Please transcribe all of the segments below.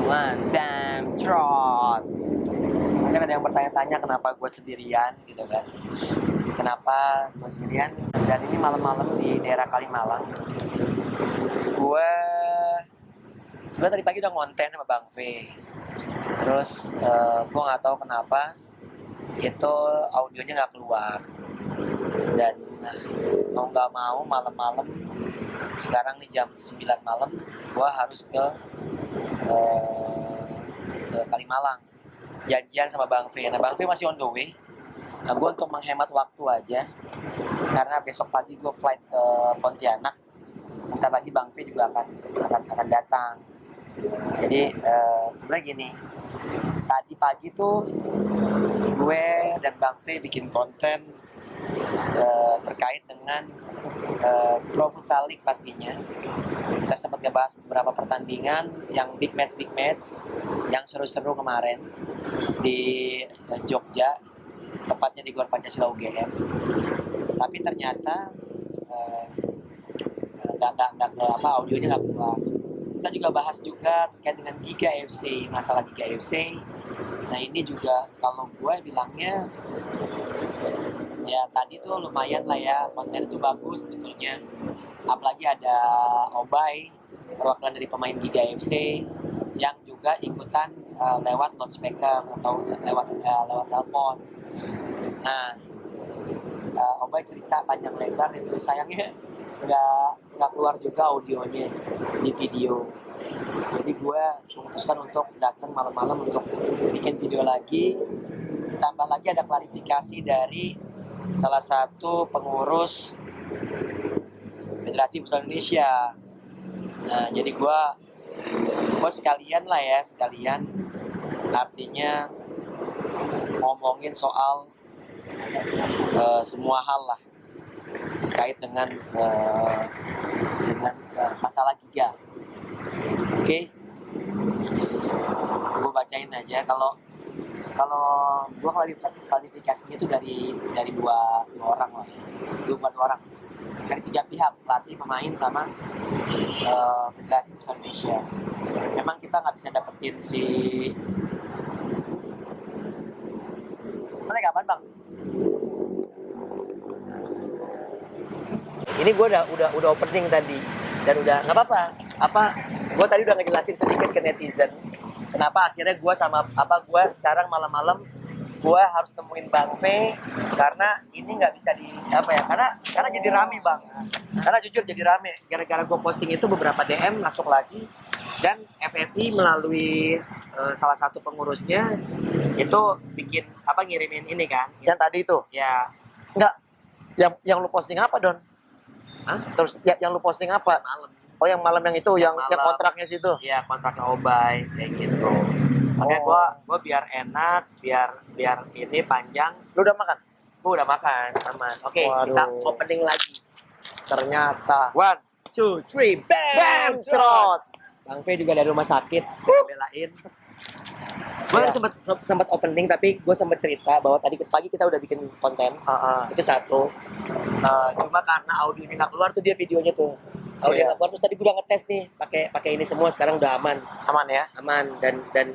One, bam, trot. Mungkin ada yang bertanya-tanya kenapa gue sendirian gitu kan. Kenapa gue sendirian dan ini malam-malam di daerah Kalimalang. Gue sebenarnya tadi pagi udah ngonten sama Bang V. Terus gue nggak tahu kenapa itu audionya nggak keluar. Dan mau nggak mau malam-malam sekarang nih jam 9 malam gue harus ke Kalimalang janjian sama Bang V. Nah Bang V masih on the way. Nah gue untuk menghemat waktu aja karena besok pagi gue flight ke Pontianak. Bentar lagi Bang V juga akan datang. Jadi sebenarnya gini, tadi pagi tuh gue dan Bang V bikin konten terkait dengan Pro Futsal League pastinya. Kita sempat ngebahas beberapa pertandingan yang big match yang seru-seru kemarin di Jogja, tepatnya di Gor Pancasila UGM. Tapi ternyata nggak ke audionya nggak keluar. Kita juga bahas juga terkait dengan Giga FC, masalah Giga FC. Nah ini juga kalau gue bilangnya ya tadi tuh lumayan lah ya, konten itu bagus sebetulnya. Apalagi ada Obay, perwakilan dari pemain Giga FC yang juga ikutan lewat loudspeaker atau lewat telepon. Nah, Obay cerita panjang lebar itu, sayangnya nggak keluar juga audionya di video. Jadi gue memutuskan untuk datang malam-malam untuk bikin video lagi. Tambah lagi ada klarifikasi dari salah satu pengurus Federasi Futsal Indonesia. Nah, jadi gue sekalian artinya ngomongin soal semua hal lah terkait dengan masalah Giga. Oke, gue bacain aja. Kalau gue klarifikasinya itu dari dua orang lah ya, dua orang dari tiga pihak, pelatih, pemain, sama Federasi Futsal Indonesia. Memang kita nggak bisa dapetin si kapan bang? Ini gue udah opening tadi dan udah nggak apa gue tadi udah ngejelasin sedikit ke netizen kenapa akhirnya gue sekarang malam-malam gue harus temuin Bang V karena ini nggak bisa karena jadi rame bang, karena jujur jadi rame gara-gara gue posting itu beberapa DM masuk lagi dan FFI melalui salah satu pengurusnya itu bikin ngirimin ini kan yang tadi itu ya. enggak yang lu posting apa Don? Hah? Terus yang lu posting apa? Malam. Oh yang malam yang itu yang kontraknya situ. Iya, kontraknya Obay kayak gitu. Makanya gua biar enak, biar ini panjang. Lu udah makan? Gua udah makan, aman. Oke, kita opening lagi. Ternyata 1, 2, 3, bam, trot. Bang V juga dari rumah sakit, belain. Gue sempat opening tapi gue sempat cerita bahwa tadi pagi kita udah bikin konten. Itu satu. Cuma karena audionya nggak keluar tuh dia videonya tuh. Audio nggak keluar, terus tadi gue udah ngetes nih pakai ini semua, sekarang udah aman ya, aman. Dan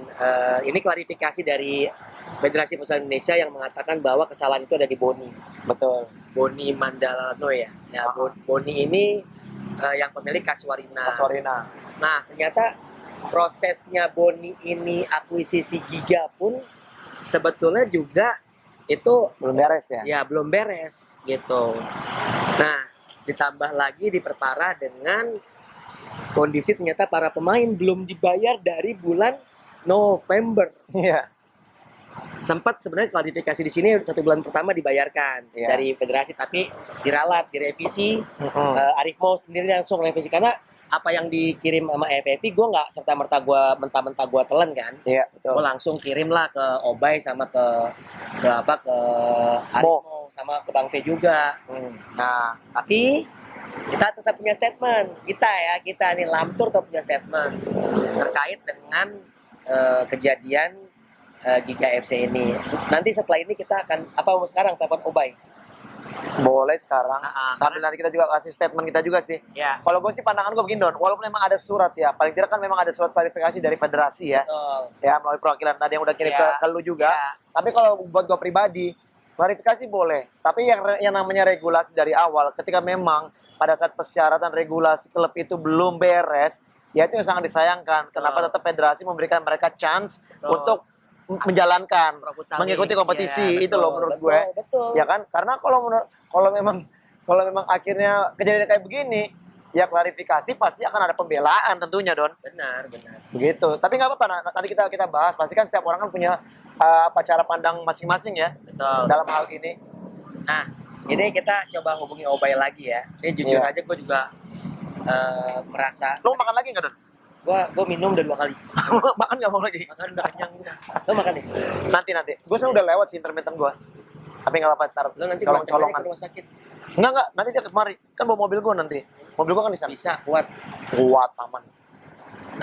ini klarifikasi dari Federasi Futsal Indonesia yang mengatakan bahwa kesalahan itu ada di Boni. Betul. Boni Mandalano ya. Boni ini yang pemilik Kaswarina. Nah ternyata prosesnya Boni ini akuisisi Giga pun sebetulnya juga itu belum beres ya? Ya belum beres gitu. Nah ditambah lagi diperparah dengan kondisi ternyata para pemain belum dibayar dari bulan November. Iya. Sempat sebenarnya klarifikasi di sini 1 bulan pertama dibayarkan dari federasi, tapi diralat, direvisi. Arif Mau sendiri langsung revisi karena apa yang dikirim sama FFI gue nggak serta-merta gue mentah-mentah gue telan kan. Iya, betul. Gue langsung kirim lah ke Obay sama ke Arimo sama ke Bang V juga. Nah tapi kita tetap punya statement, kita nih Lamtur tetap punya statement terkait dengan kejadian Giga FC ini. Nanti setelah ini kita akan sekarang telepon Obay. Boleh sekarang. Sambil karena- nanti kita juga kasih statement kita juga sih. Ya, Kalau gue sih pandangan gue begini Don, walaupun memang ada surat ya, paling tidak kan memang ada surat klarifikasi dari federasi ya, betul. ya melalui perwakilan tadi yang udah kirim Ya, ke lu juga. ya. Tapi kalau buat gue pribadi, klarifikasi boleh. Tapi yang namanya regulasi dari awal, ketika memang pada saat persyaratan regulasi klub itu belum beres, ya itu yang sangat disayangkan. Kenapa Betul. tetap federasi memberikan mereka chance Betul. untuk menjalankan, Futsal mengikuti League. kompetisi Ya, itu loh betul, menurut betul, gue. Betul. Ya kan? Karena kalau memang akhirnya kejadian kayak begini, ya klarifikasi pasti akan ada pembelaan tentunya Don. Benar, benar. Begitu. Tapi nggak apa-apa. Nanti kita bahas. Pasti kan setiap orang kan punya apa cara pandang masing-masing ya Betul. dalam hal ini. Nah, ini kita coba hubungi Obay lagi ya. Ini jujur Iya. aja gue juga merasa Lo makan lagi nggak Don? gue minum udah 2 kali. Makan nggak mau lagi? Makan udah kenyang udah. Lo makan deh. Nanti. Gue sebenarnya udah lewat sih intermittent gue. Tapi nggak apa-apa. Ntar Lo nanti colong-colongan. ke rumah sakit. Enggak. Nanti dia kemari. Kan bawa mobil gue nanti. Mobil gue kan di sana. Bisa kuat. Kuat aman.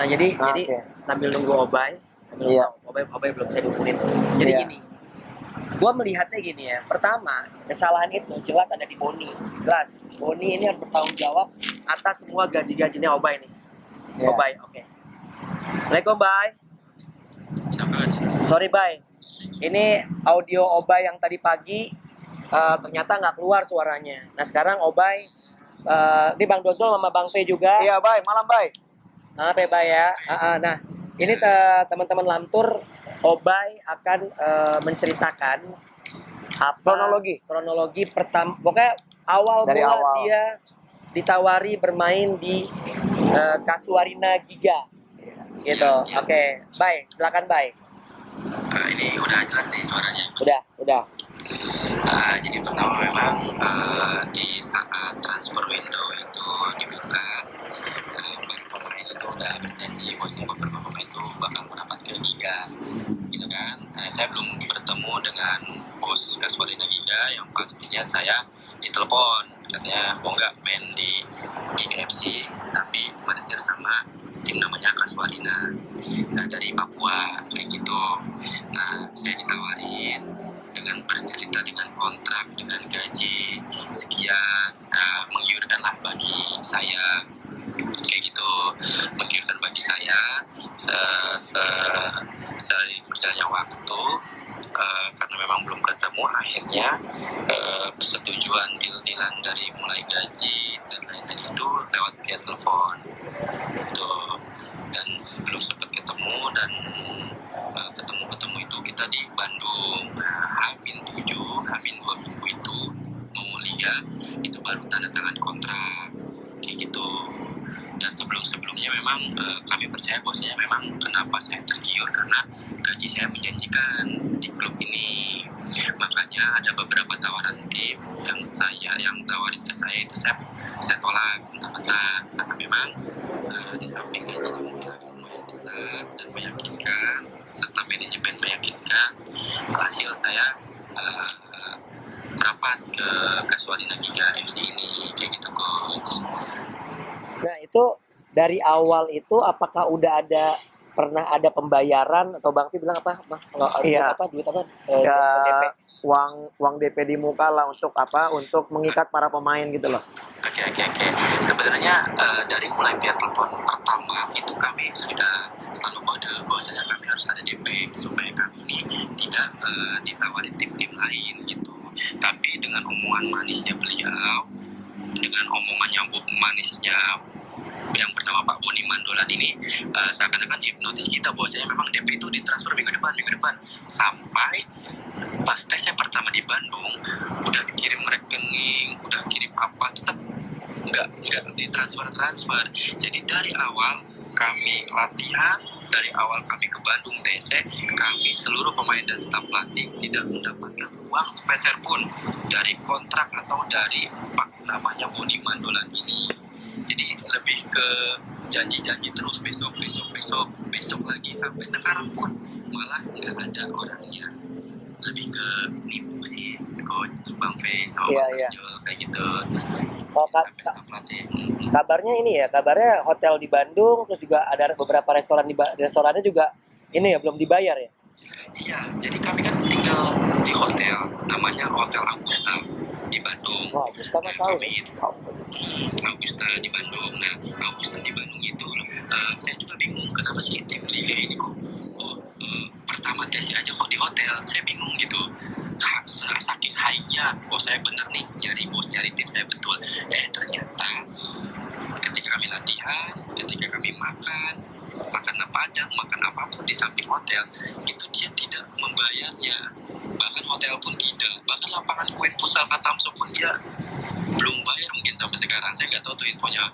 Nah, jadi Oke. sambil nunggu Obay, Iya. Obay belum bisa dihubungin. Jadi Iya. gini. Gua melihatnya gini ya. Pertama, kesalahan itu jelas ada di Boni. Jelas. Boni ini harus bertanggung jawab atas semua gaji-gajinya Obay nih. Iya. Obay, oke. Assalamualaikum, Bay. Sorry, Bay. Ini audio Obay yang tadi pagi ternyata nggak keluar suaranya. Nah, sekarang Obay ini Bang Dojol sama Bang V juga. Iya, Bay. Malam, Bay. Maaf ya, Bay ya. Nah, ini teman-teman Lamtur, Obay akan menceritakan apa kronologi pertama. Pokoknya awal Dari mula awal. dia ditawari bermain di Casuarina Giga. Gitu. Oke, Bay, silakan Bay. Ini udah jelas nih suaranya. Udah. Jadi pertama memang di saat transfer window itu dibuka, para pemain itu udah berjanji bahwasanya beberapa pemain itu bakal mendapatkan Giga, gitu kan. Saya belum bertemu dengan bos Casuarina Giga, yang pastinya saya ditelepon katanya mau nggak main di Giga FC, tapi manajer sama tim namanya Casuarina dari Papua kayak gitu. Nah, saya ditawarin dengan bercerita dengan kontrak, dengan gaji sekian, menggiurkan lah bagi saya kayak gitu, menggiurkan bagi saya seiring berjalannya waktu. Karena memang belum ketemu, akhirnya persetujuan deal-dealan dari mulai gaji dan lain-lain itu lewat via telepon tuh. Dan sebelum sempat ketemu dan ketemu itu kita di Bandung. Hamin 7, Hamin 2 minggu itu mau liga, itu baru tanda tangan kontrak kayak gitu. Dan sebelumnya memang kami percaya bahwasanya memang kenapa saya tergiur karena gaji saya menjanjikan di klub ini. Makanya ada beberapa tawaran tim yang tawarin ke saya itu saya tolak mentah-mentah karena memang di samping gajinya mungkin agak lumayan besar dan meyakinkan, serta manajemen meyakinkan, hasil saya merapat ke Casuarina Giga FC ini kayak gitu, coach. Nah, itu dari awal itu apakah udah pernah ada pembayaran atau Bang V bilang apa? Kalau Iya. duit apa? Ya, DP. uang DP di muka lah untuk apa? Untuk mengikat para pemain gitu loh. Oke. Sebenarnya dari mulai via telepon pertama itu kami sudah selalu kode bahwasanya kami harus ada DP supaya kami ini tidak ditawarin tim-tim lain gitu. Tapi dengan omongan manisnya beliau, dengan omongannya manisnya yang bernama Pak Boni Mandolan ini, seakan-akan hipnotis kita bahwasanya memang DP itu ditransfer minggu depan. Sampai pas tes yang pertama di Bandung, udah kirim rekening, udah kirim apa, tetap nggak ditransfer. Jadi dari awal kami latihan, dari awal kami ke Bandung TC, kami seluruh pemain dan staf pelatih tidak mendapatkan uang sepeser pun dari kontrak atau dari Pak namanya Boni Mandolan ini. Jadi lebih ke janji-janji terus, besok lagi, sampai sekarang pun malah nggak ada orangnya. Lebih ke nipu sih, coach Bang V sama Iya, Bang iya. Rajul kayak gitu. Oh, Sampai staf pelatih. kabarnya hotel di Bandung, terus juga ada beberapa restorannya juga ini ya belum dibayar ya. Iya, jadi kami kan tinggal di hotel namanya Hotel Augusta. di Bandung. Wah, Augusta mah tahu nih. Augusta di Bandung. Nah, Augusta di Bandung itu saya juga bingung kenapa sih tim liga ini kok pertama tes aja kok di hotel. Saya bingung gitu. Saking high-nya, saya bener nih nyari tim saya betul. Ternyata ketika kami latihan, ketika kami makan padang, makan apapun di samping hotel, itu dia tidak membayarnya. Bahkan hotel pun tidak. Bahkan lapangan Queen Pusaka Tamso pun dia belum bayar mungkin sampai sekarang. Saya nggak tahu tuh infonya.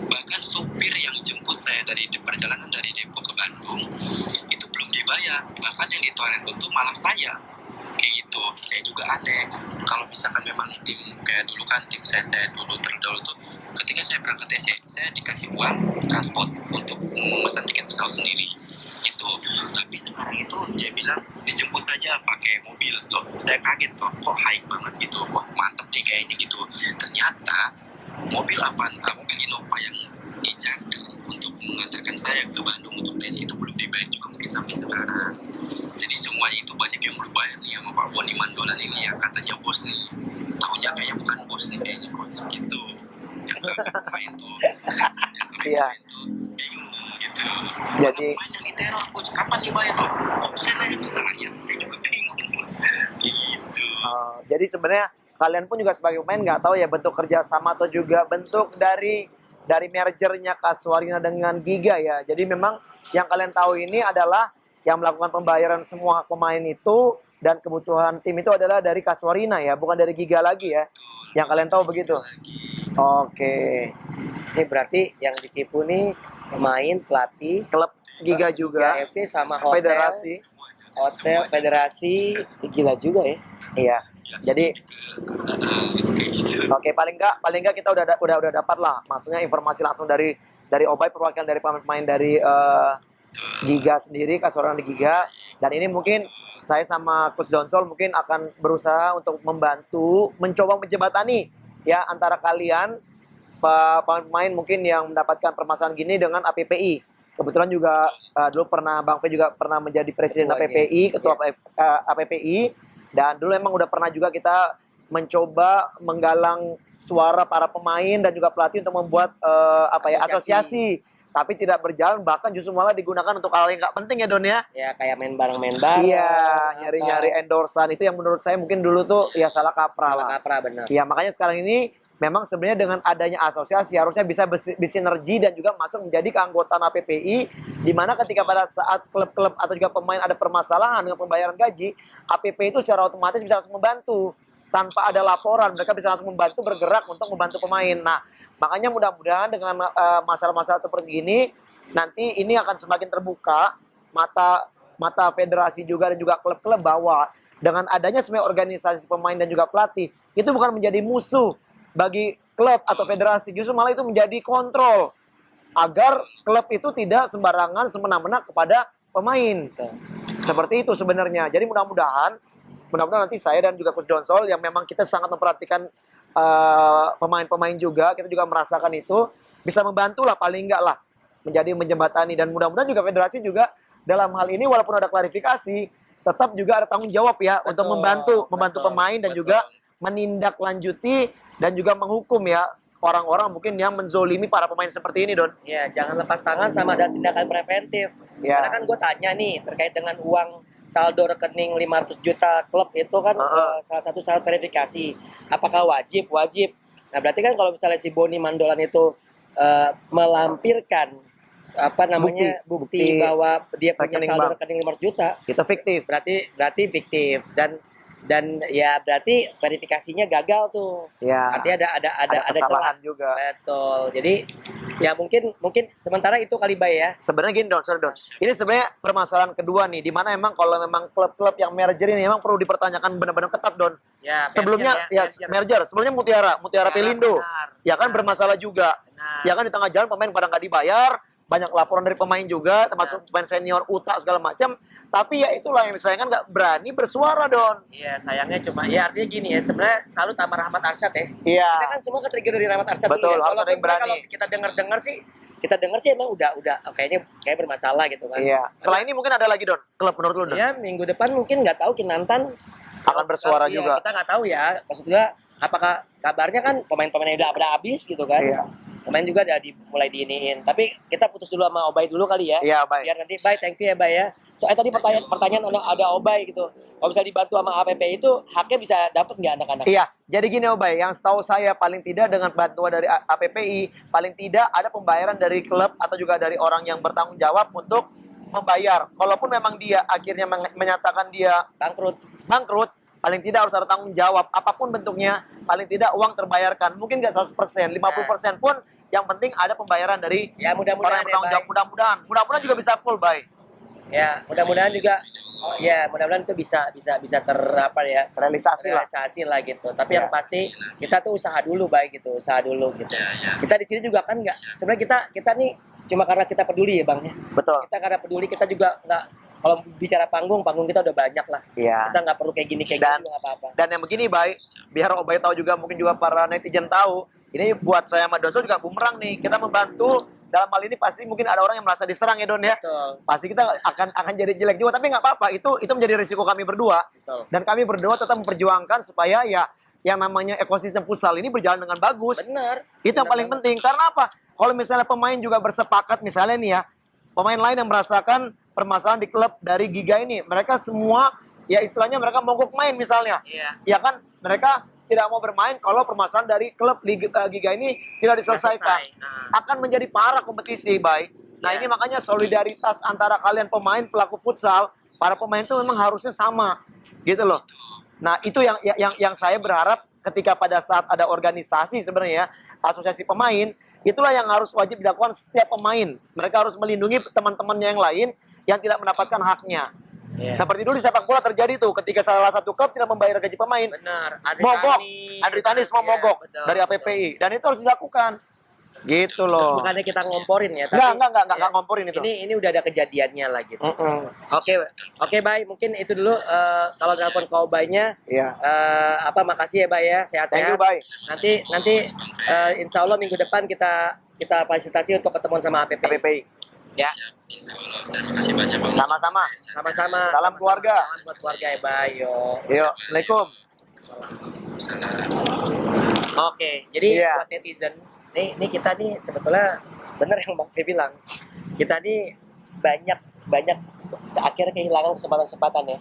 Bahkan supir yang jemput saya dari perjalanan dari Depok ke Bandung itu belum dibayar. Bahkan yang ditawarin itu malah saya. Kayak gitu. Saya juga aneh. Kalau misalkan memang tim kayak dulu kan tim saya dulu terdahulu tuh ketika saya berangkat TC, saya dikasih uang transport untuk memesan tiket pesawat sendiri. Itu. Tapi sekarang itu dia bilang dijemput saja pakai mobil. Loh, saya kaget kok high banget gitu. Wah, mantep nih kayaknya gitu. Ternyata mobil mobil Innova yang dicari untuk mengantarkan saya ke Bandung untuk tes itu belum dibayar juga mungkin sampai sekarang. Jadi semuanya itu banyak yang belum bayar nih sama Pak Boni Mandolan ini ya, katanya bos nih. Tahunya kayaknya bukan bos nih, kayaknya coach gitu. Yang main tuh, Iya. tuh bingung gitu. Jadi Pemain yang diteror coach, kapan dibayar loh? Oh, saya nanya ke saya juga bingung. Gitu. jadi sebenarnya kalian pun juga sebagai pemain nggak tahu ya bentuk kerjasama atau juga bentuk dari mergernya Casuarina dengan Giga ya. Jadi memang yang kalian tahu ini adalah yang melakukan pembayaran semua pemain itu dan kebutuhan tim itu adalah dari Casuarina ya, bukan dari Giga lagi ya. Yang kalian tahu begitu. Oke. Ini berarti yang ditipu nih pemain, pelatih, Klub Giga juga, AFC sama hotel, federasi, gila juga ya. iya. Jadi oke, paling nggak kita udah dapat lah, maksudnya informasi langsung dari Obay, perwakilan dari pemain dari Giga sendiri, Casuarina di Giga. Dan ini mungkin saya sama Coach Donsol mungkin akan berusaha untuk membantu mencoba menjembatani ya antara kalian pemain mungkin yang mendapatkan permasalahan gini dengan APPI. Kebetulan juga dulu Bang Fe juga pernah menjadi presiden APPI, ketua APPI, dan dulu emang udah pernah juga kita mencoba menggalang suara para pemain dan juga pelatih untuk membuat asosiasi. Tapi tidak berjalan, bahkan justru malah digunakan untuk hal yang nggak penting ya Don ya. Ya kayak main bareng. Iya, nyari-nyari endorsan itu yang menurut saya mungkin dulu tuh ya salah kaprah lah. Salah kaprah, benar. Ya makanya sekarang ini memang sebenarnya dengan adanya asosiasi harusnya bisa bersinergi dan juga masuk menjadi keanggotaan APPI, di mana ketika pada saat klub-klub atau juga pemain ada permasalahan dengan pembayaran gaji, APPI itu secara otomatis bisa langsung membantu tanpa ada laporan, mereka bisa langsung membantu bergerak untuk membantu pemain. Nah, makanya mudah-mudahan dengan masalah-masalah seperti ini nanti ini akan semakin terbuka mata federasi juga dan juga klub-klub bahwa dengan adanya semua organisasi pemain dan juga pelatih itu bukan menjadi musuh bagi klub atau federasi, justru malah itu menjadi kontrol agar klub itu tidak sembarangan semena-mena kepada pemain. Seperti itu sebenarnya. Jadi mudah-mudahan nanti saya dan juga Coach Donsol yang memang kita sangat memperhatikan pemain-pemain juga, kita juga merasakan itu, bisa membantu lah paling enggak lah menjadi menjembatani. Dan mudah-mudahan juga federasi juga dalam hal ini walaupun ada klarifikasi tetap juga ada tanggung jawab ya untuk membantu pemain dan juga menindaklanjuti dan juga menghukum ya orang-orang mungkin yang menzolimi para pemain seperti ini, Don. Ya, jangan lepas tangan sama ada tindakan preventif. Ya. Karena kan gue tanya nih terkait dengan uang saldo rekening 500 juta klub itu kan salah satu syarat verifikasi. Apakah wajib? Wajib. Nah, berarti kan kalau misalnya si Boni Mandolan itu melampirkan bukti bahwa dia punya saldo rekening 500 juta, itu fiktif. Berarti fiktif dan ya berarti verifikasinya gagal tuh. Ya. Artinya ada kesalahan celah juga. Betul. Jadi ya mungkin sementara itu kali Bay ya. Sebenarnya gini Don, sorry Don. Ini sebenarnya permasalahan kedua nih, di mana emang kalau memang klub-klub yang merger ini memang perlu dipertanyakan benar-benar ketat Don. Ya, sebelumnya merger. Sebelumnya Mutiara Pelindo. Ya kan bermasalah juga. Benar. Ya kan di tengah jalan pemain pada nggak dibayar, banyak laporan dari pemain juga, termasuk pemain senior Uta segala macam. Tapi ya itulah yang disayangkan nggak berani bersuara Don. Iya, sayangnya cuma ya artinya gini ya, sebenarnya salut sama Rahmat Arsyad ya. Iya. Kita kan semua ke-trigger dari Rahmat Arsyad. Betul, dulu ya. harus ada yang berani. Kalau kita dengar sih emang udah kayak bermasalah gitu kan. Iya. Selain ini mungkin ada lagi Don, klub menurut lu Don? Iya, minggu depan mungkin nggak tahu Kinantan akan bersuara juga. Kita nggak tahu ya, maksudnya apakah kabarnya kan pemain-pemainnya udah pada habis gitu kan? Iya. Pemain juga udah mulai diiniin. Tapi kita putus dulu sama Obay dulu kali ya. Iya, baik. Biar nanti Bay, thank you ya Bay ya. Soalnya tadi pertanyaan ada Obay gitu. Kalau bisa dibantu sama APP itu haknya bisa dapat nggak anak-anak? Iya, jadi gini Obay, yang setahu saya paling tidak dengan bantuan dari APPI, paling tidak ada pembayaran dari klub atau juga dari orang yang bertanggung jawab untuk membayar. Kalaupun memang dia akhirnya menyatakan dia bangkrut, paling tidak harus ada tanggung jawab. Apapun bentuknya, paling tidak uang terbayarkan. Mungkin nggak 100%, 50% pun yang penting ada pembayaran dari Ya mudah-mudahan orang yang bertanggung jawab. Mudah-mudahan juga bisa full, Bay. Ya, mudah-mudahan juga mudah-mudahan itu bisa Realisasi lah. realisasi lah gitu. Tapi Ya. yang pasti kita tuh usaha dulu baik gitu, usaha dulu gitu. Kita di sini juga kan nggak, sebenarnya kita nih cuma karena kita peduli ya Bang ya. Betul. Kita karena peduli, kita juga nggak, kalau bicara panggung kita udah banyak lah. Iya. Kita nggak perlu kayak gini Dan- juga nggak apa-apa. Dan yang begini, Bay, biar Obay tahu juga, mungkin juga para netizen tahu, ini buat saya sama Donso juga bumerang nih. Kita membantu, dalam hal ini pasti mungkin ada orang yang merasa diserang ya Don ya. Betul. Pasti kita akan jadi jelek juga, tapi nggak apa-apa. Itu menjadi risiko kami berdua. Betul. Dan kami berdua tetap memperjuangkan supaya ya yang namanya ekosistem futsal ini berjalan dengan bagus. Benar. Itu yang Benar paling banget. penting. Karena apa? Kalau misalnya pemain juga bersepakat, misalnya nih ya, pemain lain yang merasakan permasalahan di klub dari Giga ini, mereka semua ya istilahnya mereka mogok main misalnya. Iya. Ya kan, mereka tidak mau bermain kalau permasalahan dari klub Giga ini tidak diselesaikan. Selesai. Nah. Akan menjadi parah kompetisi, baik. Nah, Ya. ini makanya solidaritas antara kalian pemain pelaku futsal, para pemain itu memang harusnya sama. Gitu loh. Nah, itu yang saya berharap ketika pada saat ada organisasi sebenarnya, asosiasi pemain, itulah yang harus wajib dilakukan setiap pemain. Mereka harus melindungi teman-temannya yang lain yang tidak mendapatkan haknya. Iya. Seperti dulu di sepak bola terjadi tuh, ketika salah satu klub tidak membayar gaji pemain, Benar. mogok. Andri Tani semua Iya, mogok betul, dari betul. APPI. Dan itu harus dilakukan. Gitu loh. Bukannya kita ngomporin ya, tapi Enggak ngomporin itu. ini udah ada kejadiannya lah gitu. Mm-mm. Oke, Bay, mungkin itu dulu kalau telepon kau Bay-nya Iya. makasih ya Bay ya, Thank sehat-sehat. you, bye. Nanti insya Allah minggu depan kita fasilitasi untuk ketemuan sama APP. APPI. Ya, Insya Allah. Terima kasih banyak Bang. Sama-sama. sama-sama. Salam Sama-sama. keluarga. Salam buat keluarga ya, Bay. Yo. Yuk, Assalamualaikum. Oke, jadi Iya. buat netizen, nih kita nih sebetulnya bener yang Bang Fe bilang, kita nih banyak akhirnya kehilangan kesempatan ya,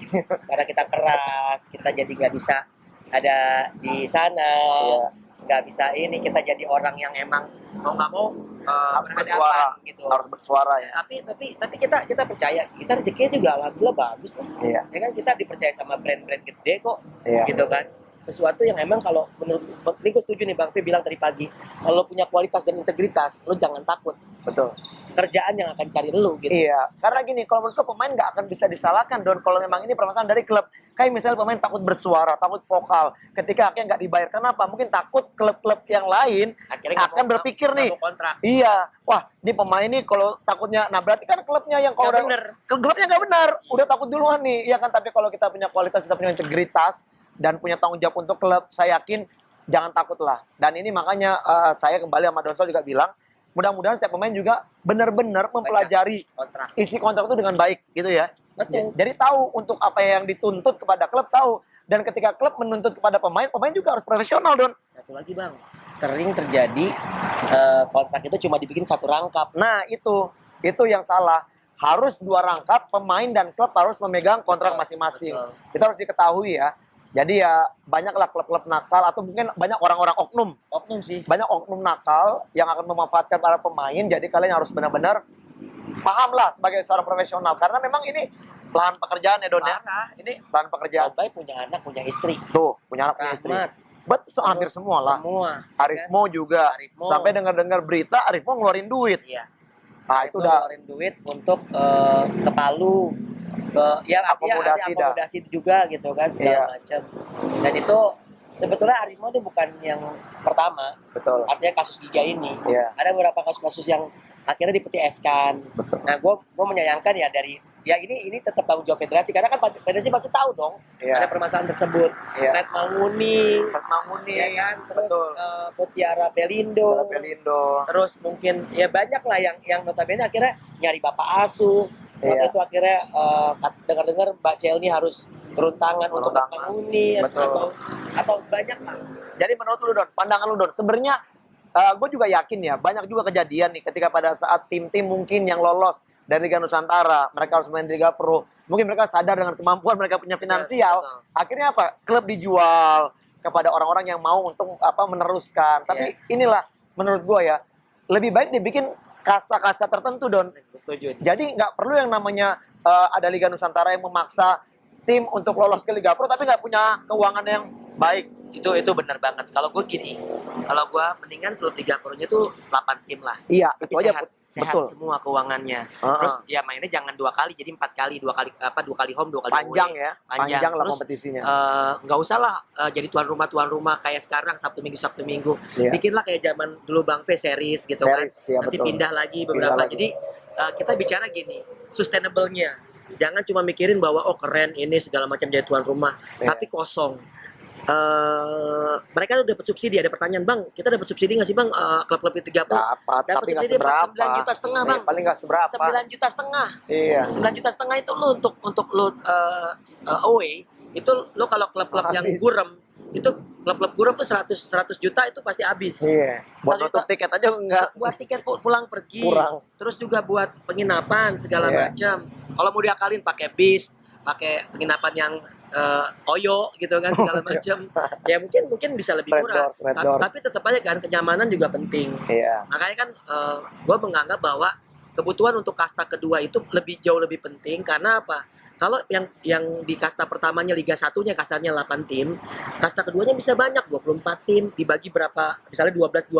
karena kita keras, kita jadi nggak bisa ada di sana, Iya. nggak bisa ini, kita jadi orang yang emang mau nggak mau Harus berhadapan bersuara. gitu. Harus bersuara ya. Tapi kita percaya, kita rezekinya juga alhamdulillah bagus lah. Iya. Ya kan kita dipercaya sama brand-brand gede kok, Iya. gitu kan. Sesuatu yang emang kalau menurut ini gue setuju nih Bang Fe bilang tadi pagi, kalau punya kualitas dan integritas, lo jangan takut. Betul. Kerjaan yang akan cari lo gitu. Iya, karena gini, kalau menurutku pemain nggak akan bisa disalahkan Don kalau memang ini permasalahan dari klub. Kayak misalnya pemain takut bersuara, takut vokal, ketika akhirnya nggak dibayar. Kenapa? Mungkin takut klub-klub yang lain Akhirnya nggak akan mau- berpikir nggak nih. mau kontrak. Iya, wah ini pemain ini kalau takutnya, nah berarti kan klubnya yang kalau Nggak udah bener. klubnya nggak benar, udah takut duluan nih, iya kan. Tapi kalau kita punya kualitas, kita punya integritas dan punya tanggung jawab untuk klub, saya yakin jangan takutlah. Dan ini makanya saya kembali sama Donso juga bilang, mudah-mudahan setiap pemain juga benar-benar mempelajari Kontrak. isi kontrak itu dengan baik gitu ya. Betul. Jadi tahu untuk apa yang dituntut kepada klub, tahu. Dan ketika klub menuntut kepada pemain, pemain juga harus profesional Don. Satu lagi Bang, sering terjadi kontrak itu cuma dibikin satu rangkap. Nah itu yang salah. Harus 2 rangkap, pemain dan klub harus memegang kontrak masing-masing. Betul. Itu harus diketahui ya. Jadi ya banyaklah klub-klub nakal atau mungkin banyak orang-orang Oknum sih. banyak oknum nakal yang akan memanfaatkan para pemain. Jadi kalian harus benar-benar pahamlah sebagai seorang profesional, karena memang ini lahan pekerjaan ya Don ya. Parah. Ini Lahan pekerjaan. Obay punya anak, punya istri. Tuh, punya anak punya istri. Rahmat. Hampir semua lah. Semua. Arifmo juga. Arifmo. Sampai dengar-dengar berita Arifmo ngeluarin duit. Iya. Nah, itu udah ngeluarin duit untuk ke Palu, ke ya Akomodasi dah. akomodasi juga gitu kan segala Iya. macam. Dan itu sebetulnya Arimo itu bukan yang pertama, betul. artinya kasus Giga ini. Iya. Ada beberapa kasus-kasus yang akhirnya dipetieskan. Betul. Nah, gue menyayangkan ya dari ya ini tetap tanggung jawab federasi, karena kan federasi pasti tahu dong Iya. ada permasalahan tersebut. Iya. Red Manguni, Manguni, ya kan, terus betul. Mutiara Pelindo, Pelindo. terus mungkin ya banyak lah yang notabene akhirnya nyari bapak asuh. Waktu Iya. itu akhirnya dengar-dengar Mbak Celni harus turun tangan Turun untuk tangan. menghuni Betul. atau banyak lah. Jadi menurut lu Don, pandangan lu Don, sebenarnya gue juga yakin ya, banyak juga kejadian nih ketika pada saat tim-tim mungkin yang lolos dari Liga Nusantara, mereka harus main di Liga Pro, mungkin mereka sadar dengan kemampuan mereka punya finansial, betul. akhirnya apa? Klub dijual kepada orang-orang yang mau untuk meneruskan. Tapi inilah menurut gue ya, lebih baik dibikin kasta-kasta tertentu Don. Setuju. Jadi nggak perlu yang namanya ada Liga Nusantara yang memaksa tim untuk lolos ke Liga Pro tapi nggak punya keuangan yang baik. Itu benar banget. Kalau gue gini, kalau gue mendingan klub Liga Pro-nya tuh 8 tim lah. Iya, Tapi itu aja sehat betul. semua keuangannya. Terus ya mainnya jangan 2 kali, jadi 4 kali, 2 kali home, 2 kali Panjang away. ya, Panjang. panjang lah Terus, kompetisinya. nggak usah lah jadi tuan rumah kayak sekarang Sabtu Minggu. Iya. Bikinlah kayak zaman dulu Bang V series gitu Series, kan. iya, Nanti betul. pindah lagi beberapa. Pindah lagi. Jadi kita bicara gini, sustainable-nya. Jangan cuma mikirin bahwa oh keren ini segala macam jadi tuan rumah, Iya. tapi kosong. Mereka tuh dapat subsidi. Ada pertanyaan, Bang, kita dapat subsidi nggak sih Bang, klub-klub di 30? Dapat, Dapat tapi nggak subsidi seberapa. 9,5 juta Iya, Bang. paling nggak seberapa. 9,5 juta. Iya. 9,5 juta itu lo untuk lo away itu lo kalau klub-klub yang Habis. gurem itu klub-klub gurem tuh 100 juta itu pasti habis. Iya. Buat 100 nutup juta tiket aja enggak. buat tiket pulang pergi, Kurang. terus juga buat penginapan segala Iya. macam. Kalau mau diakalin pakai bis, pakai penginapan yang koyo gitu kan segala macam, ya mungkin bisa lebih Red murah. Doors, Red Doors. Tapi tetap aja kan kenyamanan juga penting. Iya. Makanya kan gue menganggap bahwa kebutuhan untuk kasta kedua itu jauh lebih penting. Karena apa? Kalau yang di kasta pertamanya Liga 1-nya kasarnya 8 tim, kasta keduanya bisa banyak, 24 tim dibagi berapa, misalnya 12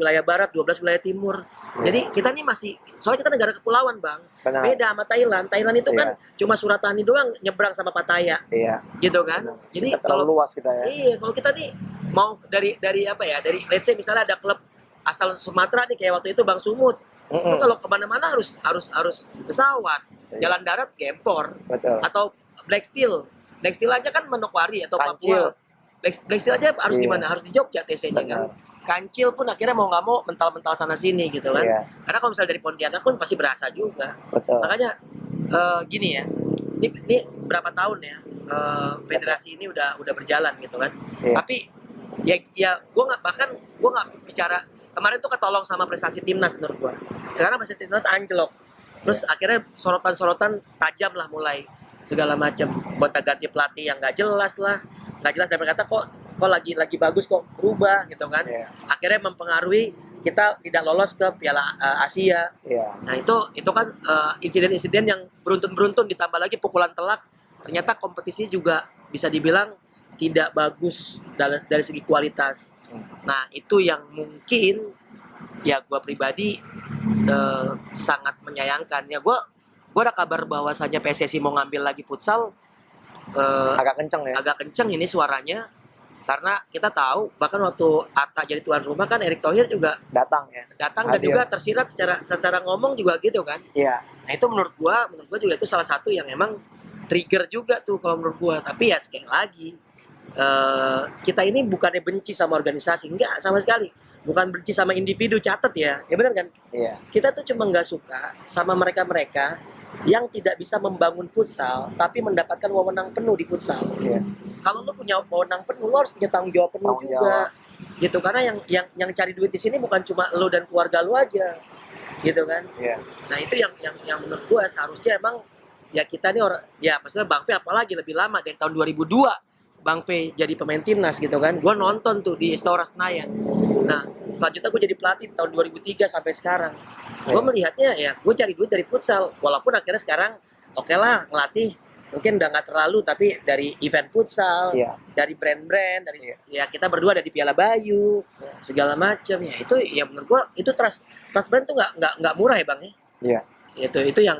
wilayah barat, 12 wilayah timur. Jadi kita nih masih, soalnya kita negara kepulauan Bang, Benar. beda sama Thailand. Thailand itu kan cuma Suratani doang nyebrang sama Pattaya, Iya. gitu kan. Jadi Kita terlalu luas kita ya. iya, kalau kita nih mau dari apa ya, dari let's say misalnya ada klub asal Sumatera nih kayak waktu itu Bang Sumut. Lu kalau kemana-mana harus pesawat, Iya. jalan darat gempor, Betul. atau Black Steel aja kan Manokwari atau Kancil. Papua. Black Steel aja harus di Iya. mana? Harus di Jogja TC-nya kan. Benar. Kancil pun akhirnya mau nggak mau mental-mental sana sini gitu kan. Iya. Karena kalau misalnya dari Pontianak pun pasti berasa juga. Betul. Makanya gini ya, ini berapa tahun ya federasi ini udah berjalan gitu kan. Iya. Tapi ya gue nggak bicara kemarin tuh ketolong sama prestasi timnas menurut gue. Sekarang prestasi timnas anjlok. Terus akhirnya sorotan tajam lah mulai segala macam. Buat ganti pelatih yang nggak jelas dan berkata kok lagi bagus kok berubah gitu kan. Iya. Akhirnya mempengaruhi kita tidak lolos ke Piala Asia. Iya. Nah itu kan insiden-insiden yang beruntun ditambah lagi pukulan telak. Ternyata kompetisi juga bisa dibilang tidak bagus dari segi kualitas. Nah itu yang mungkin ya gue pribadi sangat menyayangkan. Ya gue ada kabar bahwasannya PSSI mau ngambil lagi futsal. Agak kenceng ya. Agak kenceng ini suaranya. Karena kita tahu bahkan waktu Atta jadi tuan rumah kan Erick Thohir juga Datang ya. datang dan Hadir. juga tersirat secara ngomong juga gitu kan. Iya. Nah itu menurut gua juga itu salah satu yang emang trigger juga tuh kalau menurut gua. Tapi ya sekali lagi kita ini bukannya benci sama organisasi, enggak sama sekali. Bukan benci sama individu, catat ya benar kan. Iya. Kita tuh cuma nggak suka sama mereka yang tidak bisa membangun futsal tapi mendapatkan wewenang penuh di futsal. Iya. Kalau lu punya wewenang penuh, lu harus punya tanggung jawab penuh Tanggung juga. Gitu, karena yang cari duit di sini bukan cuma lu dan keluarga lu aja. Gitu kan. Iya. Nah, itu yang menurut gua seharusnya emang ya kita nih ya maksudnya Bang V apalagi lebih lama dari tahun 2002 Bang V jadi pemain timnas gitu kan. Gua nonton tuh di Istora Senayan. Nah, selanjutnya gue jadi pelatih di tahun 2003 sampai sekarang. Gue melihatnya ya, gue cari duit dari futsal. Walaupun akhirnya sekarang oke lah ngelatih mungkin udah nggak terlalu, tapi dari event futsal, Iya. dari brand-brand, dari Iya. ya kita berdua ada di Piala Bayu, segala macam ya itu ya menurut gue itu trust brand tuh nggak murah ya Bang ya. Iya. Itu yang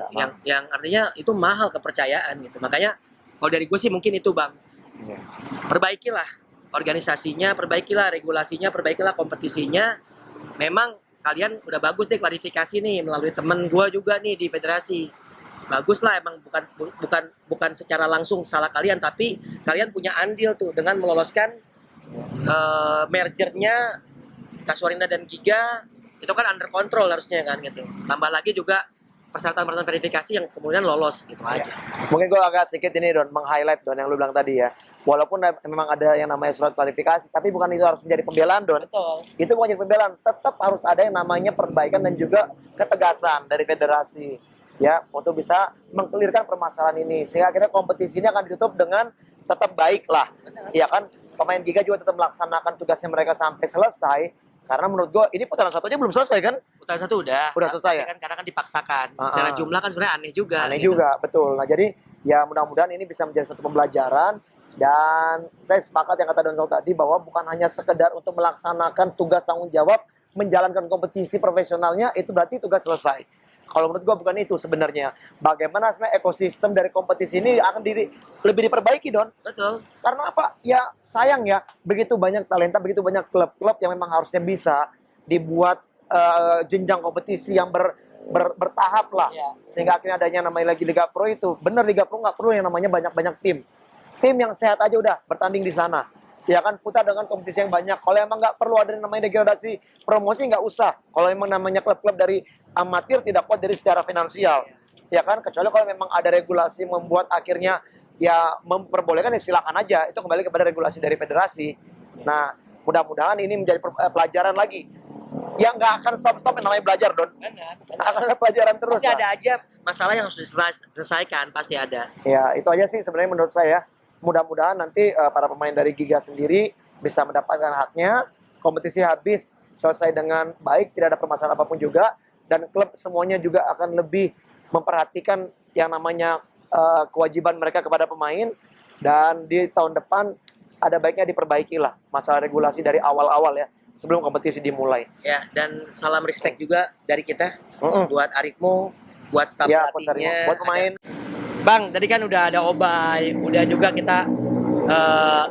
artinya itu mahal kepercayaan gitu. Makanya kalau dari gue sih mungkin itu Bang. Iya. Perbaikilah organisasinya, perbaikilah regulasinya, perbaikilah kompetisinya. Memang kalian udah bagus deh klarifikasi nih melalui temen gue juga nih di federasi. Bagus lah emang bukan secara langsung salah kalian, tapi kalian punya andil tuh dengan meloloskan mergernya Kasuarina dan Giga. Itu kan under control harusnya kan gitu. Tambah lagi juga persyaratan verifikasi yang kemudian lolos gitu aja. Mungkin gue agak sedikit ini Don, meng-highlight Don yang lu bilang tadi ya. Walaupun memang ada yang namanya surat klarifikasi, tapi bukan itu harus menjadi pembelaan Don. Betul. Itu bukan jadi pembelaan, tetap harus ada yang namanya perbaikan dan juga ketegasan dari federasi. Ya, untuk bisa mengkelirkan permasalahan ini. Sehingga akhirnya kompetisi ini akan ditutup dengan tetap baik lah. Ya kan, pemain Giga juga tetap melaksanakan tugasnya mereka sampai selesai. Karena menurut gue, ini putaran satu aja belum selesai kan? Putaran satu udah selesai ya? kan karena kan dipaksakan. Secara jumlah kan sebenarnya aneh juga. Aneh gitu. juga, betul. Nah jadi ya mudah-mudahan ini bisa menjadi satu pembelajaran. Dan saya sepakat yang kata Donsol tadi bahwa bukan hanya sekedar untuk melaksanakan tugas tanggung jawab, menjalankan kompetisi profesionalnya, itu berarti tugas selesai. Kalau menurut gua bukan itu sebenarnya. Bagaimana sebenarnya ekosistem dari kompetisi ini akan lebih diperbaiki, Don. Betul. Karena apa? Ya sayang ya, begitu banyak talenta, begitu banyak klub-klub yang memang harusnya bisa dibuat jenjang kompetisi yang bertahap lah. Ya. Sehingga akhirnya adanya namanya lagi Liga Pro itu. Bener, Liga Pro nggak perlu yang namanya banyak-banyak tim. Tim yang sehat aja udah bertanding di sana. Ya kan, putar dengan kompetisi yang banyak. Kalau emang nggak perlu ada yang namanya degradasi promosi, nggak usah. Kalau emang namanya klub-klub dari amatir tidak kuat dari secara finansial. Ya kan, kecuali kalau memang ada regulasi membuat akhirnya ya memperbolehkan, ya silakan aja. Itu kembali kepada regulasi dari federasi. Nah, mudah-mudahan ini menjadi pelajaran lagi. Ya nggak akan stop-stop yang namanya belajar, Don. Benar. Akan ada pelajaran terus. Pasti lah. ada aja masalah yang harus diselesaikan, pasti ada. Ya, itu aja sih sebenarnya menurut saya. Mudah-mudahan nanti para pemain dari Giga sendiri bisa mendapatkan haknya. Kompetisi habis selesai dengan baik, tidak ada permasalahan apapun juga. Dan klub semuanya juga akan lebih memperhatikan yang namanya kewajiban mereka kepada pemain. Dan di tahun depan ada baiknya diperbaiki lah masalah regulasi dari awal-awal ya, sebelum kompetisi dimulai. Ya, dan salam respect juga dari kita buat Arifmo, buat staf Ya, pelatihnya, buat pemain. Bang, tadi kan udah ada Obay, udah juga kita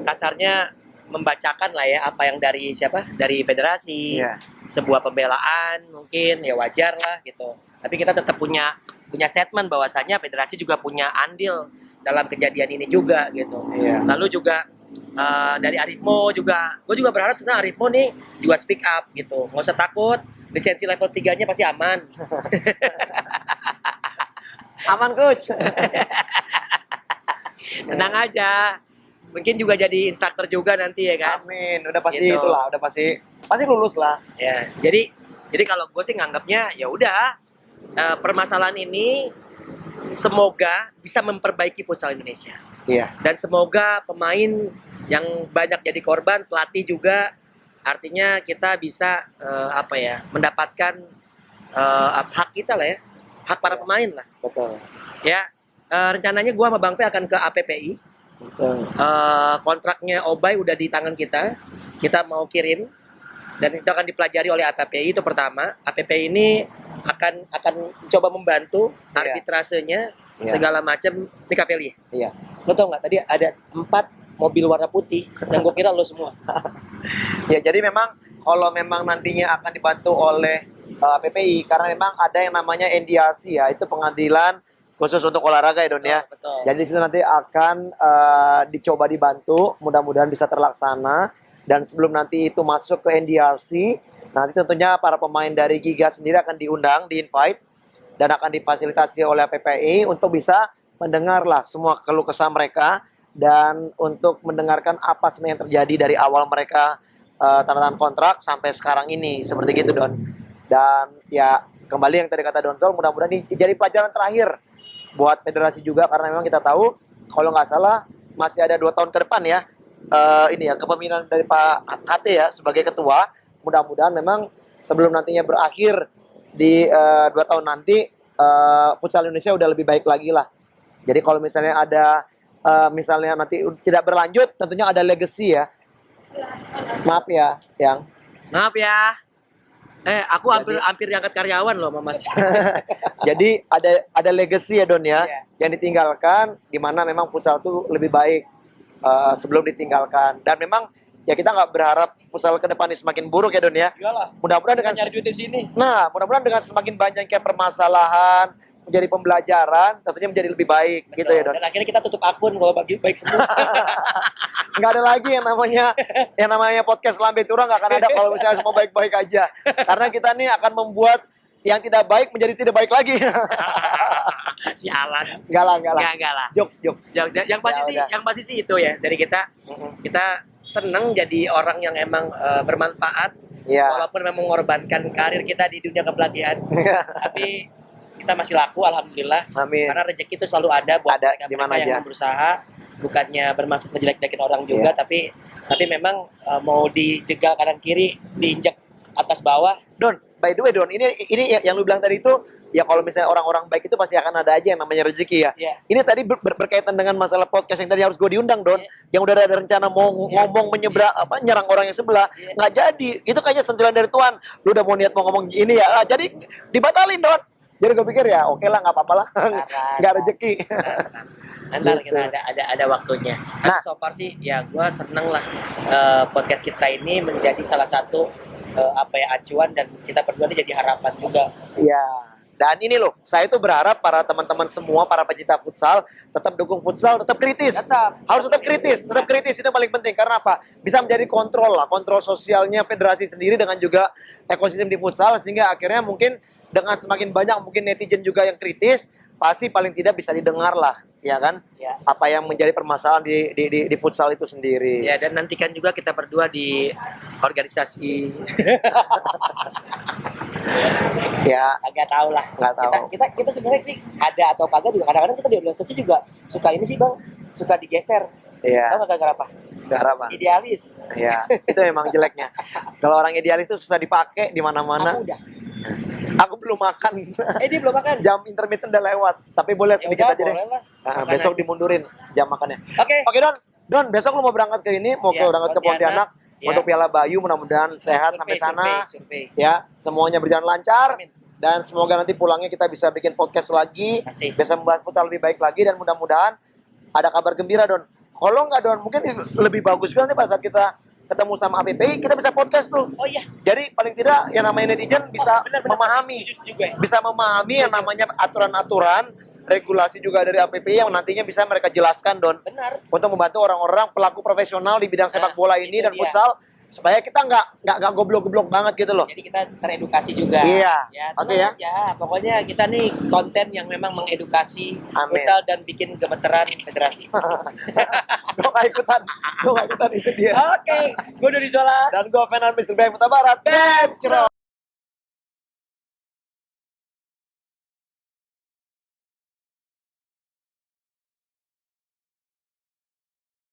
kasarnya membacakan lah ya apa yang dari siapa? Dari federasi. Iya. Sebuah pembelaan mungkin ya wajar lah gitu. Tapi kita tetap punya statement bahwasanya federasi juga punya andil dalam kejadian ini juga gitu. Iya. Lalu juga dari Arifmo juga, gue juga berharap sebenarnya Arifmo nih juga speak up gitu. Nggak usah takut, lisensi level 3-nya pasti aman. Aman, Coach. Tenang aja. Mungkin juga jadi instruktur juga nanti ya kan. Amin. Udah pasti Gitu. itulah, udah pasti lulus lah. Ya, jadi kalau gue sih nganggapnya ya udah permasalahan ini semoga bisa memperbaiki futsal Indonesia. Iya. Dan semoga pemain yang banyak jadi korban, pelatih juga, artinya kita bisa mendapatkan hak kita lah ya, hak para pemain lah. Betul. Ya, rencananya gua sama Bang Fe akan ke APPI. Betul. Kontraknya Obay udah di tangan kita mau kirim dan itu akan dipelajari oleh APPI. Itu pertama. APPI ini akan coba membantu Iya. arbitrasenya Iya. segala macam. Ini Kaveli. Iya. Lo tau nggak tadi ada 4 mobil warna putih yang gue kira lo semua. Ya, jadi memang kalau memang nantinya akan dibantu oleh PPI, karena memang ada yang namanya NDRC ya, itu pengadilan khusus untuk olahraga ya Don ya. Betul. Jadi di situ nanti akan dicoba dibantu, mudah-mudahan bisa terlaksana. Dan sebelum nanti itu masuk ke NDRC, nanti tentunya para pemain dari Giga sendiri akan diundang, di-invite, dan akan difasilitasi oleh PPI untuk bisa mendengarlah semua keluh kesah mereka dan untuk mendengarkan apa sebenarnya yang terjadi dari awal mereka tanda tangan kontrak sampai sekarang ini, seperti gitu Don. Dan ya kembali yang tadi kata Donsol, mudah-mudahan ini jadi pelajaran terakhir buat federasi juga, karena memang kita tahu kalau nggak salah masih ada 2 tahun ke depan ya ini ya kepemimpinan dari Pak HT ya sebagai ketua. Mudah-mudahan memang sebelum nantinya berakhir di 2 tahun nanti futsal Indonesia udah lebih baik lagi lah. Jadi kalau misalnya ada misalnya nanti tidak berlanjut, tentunya ada legacy ya. Maaf ya, yang. Maaf ya. Aku hampir diangkat karyawan loh, Mas. Jadi ada legacy ya Don ya, Iya. yang ditinggalkan, di mana memang futsal itu lebih baik sebelum ditinggalkan. Dan memang ya kita nggak berharap futsal ke depan ini semakin buruk ya Don ya. Iyalah. Mudah-mudahan dengan Nyari duit di sini. Nah, mudah-mudahan dengan semakin banyaknya permasalahan menjadi pembelajaran, tentunya menjadi lebih baik gitu ya Don. Dan akhirnya kita tutup akun kalau baik semua. Nggak ada lagi yang namanya podcast lambe turang, nggak akan ada kalau misalnya semua baik-baik aja. Karena kita nih akan membuat yang tidak baik menjadi tidak baik lagi. Sialan. Enggak lah, enggak lah. Enggak lah. Jokes. Yang pasti Ya sih, udah. yang pasti sih itu ya dari kita. Kita seneng jadi orang yang emang bermanfaat, Iya. walaupun memang mengorbankan karir kita di dunia kepelatihan, tapi kita masih laku, alhamdulillah. Amin. Karena rezeki itu selalu ada buat Ada, mereka di mana yang aja. berusaha, bukannya bermaksud ngejelek-jelekin orang juga, Iya. tapi memang mau dijegal kanan kiri, diinjak atas bawah. Don, by the way Don, ini yang lu bilang tadi itu, ya kalau misalnya orang-orang baik itu pasti akan ada aja yang namanya rezeki ya. Iya. Ini tadi berkaitan dengan masalah podcast yang tadi harus gue diundang Don, yang udah ada rencana mau ngomong nyerang orang yang sebelah, Iya. nggak jadi. Itu kayaknya sentilan dari Tuhan. Lu udah mau niat mau ngomong ini ya, lah, jadi dibatalin Don. Jadi gue pikir ya, oke lah nggak apa-apa lah, nggak rezeki. Ntar Gitu. kita ada waktunya. Nah, Nah. so far sih ya gue seneng lah podcast kita ini menjadi salah satu acuan, dan kita berdua ini jadi harapan juga. Iya. Dan ini loh, saya itu berharap para teman-teman semua, para pecinta futsal, tetap dukung futsal, tetap kritis. Harus tetap kritis, itu yang paling penting. Karena apa? Bisa menjadi kontrol sosialnya federasi sendiri dengan juga ekosistem di futsal, sehingga akhirnya mungkin dengan semakin banyak mungkin netizen juga yang kritis, pasti paling tidak bisa didengar lah, ya kan? Ya. Apa yang menjadi permasalahan di futsal itu sendiri. Ya, dan nantikan juga kita berdua di organisasi. Ya, Agak tahu lah. Nggak tahu. Kita sebenarnya sih ada atau kagak juga, kadang-kadang kita di organisasi juga suka ini sih bang, suka digeser. Iya. Tahu nggak gara-gara apa? Gara apa? Idealis. Ya, itu memang jeleknya. Kalau orang idealis itu susah dipakai di mana-mana. Aku udah. Aku belum makan. Dia belum makan. Jam intermittent udah lewat. Tapi boleh Ya sedikit udah, aja deh. boleh lah. Nah, Makan besok aja. dimundurin jam makannya. Oke. Oke Don, besok lu mau berangkat ke ini, mau Iya, berangkat ke Pontianak Pontianak. untuk Iya. Piala Bayu. Mudah-mudahan sehat sampai sana. Survei. Ya, semuanya berjalan lancar. Amin. Dan semoga nanti pulangnya kita bisa bikin podcast lagi, Pasti. bisa membahas futsal lebih baik lagi, dan mudah-mudahan ada kabar gembira Don. Kalau nggak Don, mungkin lebih bagus juga nanti pada saat kita ketemu sama APPI, kita bisa podcast tuh. Oh iya. Jadi paling tidak yang namanya netizen bisa Benar-benar. memahami, Setuju juga ya. bisa memahami yang namanya aturan-aturan, regulasi juga dari APPI yang nantinya bisa mereka jelaskan Don, Benar. untuk membantu orang-orang pelaku profesional di bidang sepak bola ini itu dan dia. futsal, supaya kita nggak goblok-goblok banget gitu loh. Jadi kita teredukasi juga. Iya. Ya, Oke tenang aja. Pokoknya kita nih konten yang memang mengedukasi Amin. futsal dan bikin gemeteran federasi. Gue nggak ikutan itu dia. Oke, gue dari Zola. Dan gue Fenan Mr. Bayak Putra Barat.